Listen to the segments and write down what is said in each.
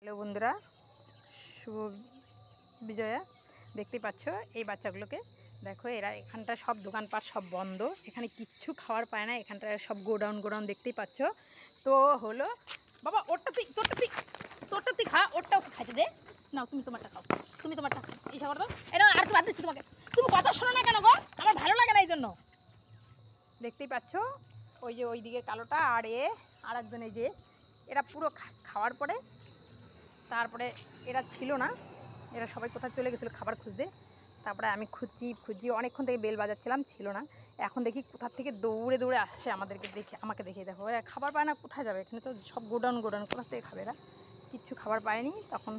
Hello বন্ধুরা, শুভ বিজয়া। দেখতে পাচ্ছ এই বাচ্চাগুলোকে, দেখো এরা এখানটা সব দোকানপাট সব বন্ধ, এখানে কিচ্ছু খাওয়ার পায় না, এখানটা সব গোডাউন দেখতেই পাচ্ছ। তো হলো বাবা, তোরটা তুই খা, ওরটা ওকে খাইতে দে। নাও তুমি তোমারটা খাও, তুমি তোমারটা ইচ্ছা করো তো। এটা আর বাদ দিচ্ছি তোমাকে, তুমি কথা শোনো না কেন গো? আমার ভালো লাগে না এই জন্য। দেখতেই পাচ্ছ ওই যে ওই দিকের কালোটা আর একজন, এই যে এরা পুরো খাওয়ার পরে তারপরে এরা ছিল না, এরা সবাই কোথায় চলে গেছিলো খাবার খুঁজতে। তারপরে আমি খুঁজছি অনেকক্ষণ থেকে বেল বাজাচ্ছিলাম, ছিল না। এখন দেখি কোথার থেকে দৌড়ে আসছে আমাকে দেখে। দেখো এরা খাবার পায় না, কোথায় যাবে? এখানে তো সব গোডাউন, কোথার থেকে খাবে এরা? কিচ্ছু খাবার পায়নি। তখন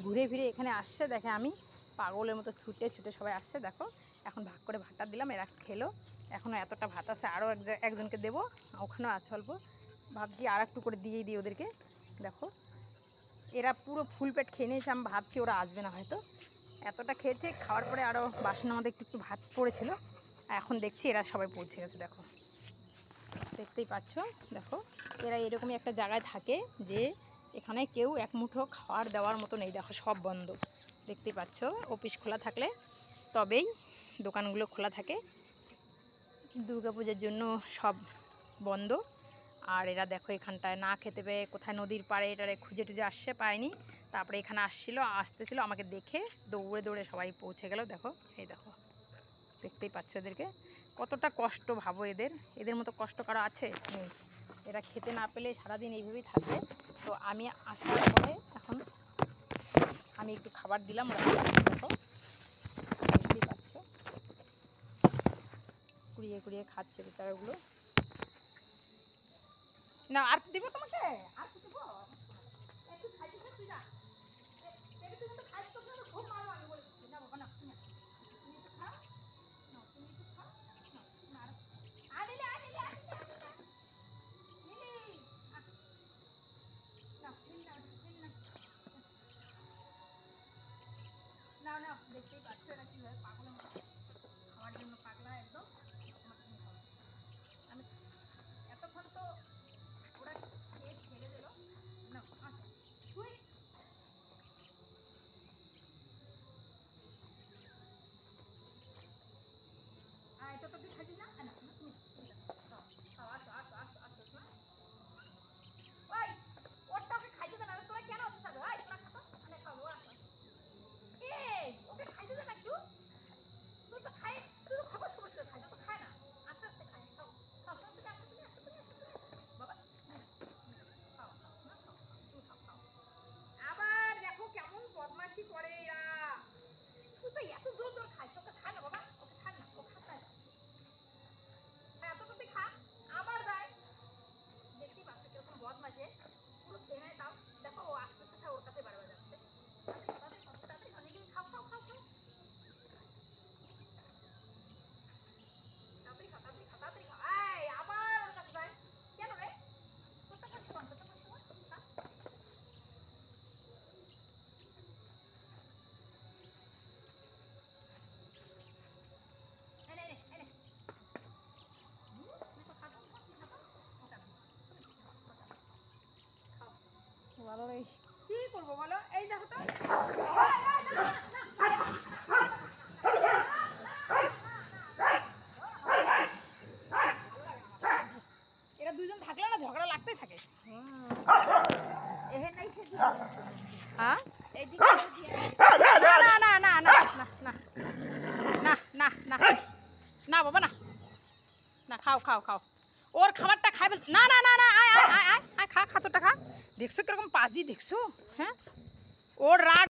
ঘুরে ফিরে এখানে আসছে, দেখে আমি পাগলের মতো ছুটে সবাই আসছে। দেখো এখন ভাগ করে ভাতটা দিলাম, এরা খেলো। এখনও এতটা ভাত আছে, আরও একজনকে দেবো, ওখানেও আছে অল্প। ভাবছি আর একটু করে দিই ওদেরকে। দেখো এরা পুরো ফুল পেট খেয়ে নিয়েছে, আমি ভাবছি ওরা আসবে না হয়তো। এতটা খেয়েছে, খাওয়ার পরে আরও বাসনের মধ্যে একটু ভাত পড়েছিল, এখন দেখছি এরা সবাই পৌঁছে গেছে। দেখো দেখতেই পাচ্ছ, দেখো এরা এরকমই একটা জায়গায় থাকে যে এখানে কেউ এক মুঠো খাওয়ার দেওয়ার মতো নেই। দেখো সব বন্ধ, দেখতেই পাচ্ছ। অফিস খোলা থাকলে তবেই দোকানগুলো খোলা থাকে, দুর্গাপূজার জন্য সব বন্ধ। আর এরা দেখো এখানটায় না খেতে পেয়ে কোথায় নদীর পাড়ে এটারে খুঁজে আসছে, পায়নি। তারপরে এখানে আসতেছিল, আমাকে দেখে দৌড়ে সবাই পৌঁছে গেল। দেখো এই দেখো, দেখতেই পাচ্ছ এদেরকে কতটা কষ্ট। ভাবো এদের মতো কষ্ট কারো আছে? নেই। এরা খেতে না পেলে সারাদিন এইভাবেই থাকবে। তো আমি আসার পরে এখন আমি একটু খাবার দিলাম, ওরা দেখো দেখতেই পাচ্ছ কুড়িয়ে খাচ্ছে বেচারাগুলো। না আর দিব তোমাকে, আর কি দিব? একটু খাইতে তুই না, তুই কিন্তু খাইতে তো না, খুব মারো আমি বলে দিচ্ছি। না বাবা না, তুমি একটু খাও, না তুমি একটু খাও, না মার আনিলে না না দেখতেই পাচ্ছ এরা কীভাবে পাগলের মতো খাওয়ার জন্য পাগলা একদম। আমি এতক্ষণ তো ওরা খেয়ে ছেড়ে দিল না। আসো তুই তো তুই খাচ্ছিস না, না তুমি খাও, আসো ওই ওরটা ওকে খাইতে দে না, তোরা কেন চাবে? ওই তোরা খাতো মানে খাবো, আসো এই ওকে খাইতে দে না একটু। তুই তো খাই, তুই তো খবস করে খাই, তো খায় না, আস্তে খায়। খাও খাও, তুমি আসো বাবা, খাও না, খাও তুমি খাও। আবার দেখো কেমন বদমাশি করে এরা। তুই তো এত জোর খাইস, ওকে ছাড় না বাবা, ওকে ছাড় না, ও খায় না। হ্যাঁ এতটা তুই খা, আবার দেয়। দেখতেই পাচ্ছ কিরকম বদমাশে, পুরো খেয়ে নেয়। তাও দেখো ও আস্তে খায়, ওর কাছে বারবার যাচ্ছে। তাড়াতাড়ি খাও, তাড়াতাড়ি খাও। এই আবার ওর কাছে যায় কেন রে? তোরটা কষ্ট কম, ভালো রে, কি করবো বলো? এই দেখো তো এরা দুজন থাকলে না ঝগড়া লাগতেই থাকে। হ্যাঁ না বাবা, না খাও ওর খাবারটা খাবে না। আয় খা তোরটা খা। দেখছো কিরকম পাজি, দেখছো? হ্যাঁ ওর রাগ।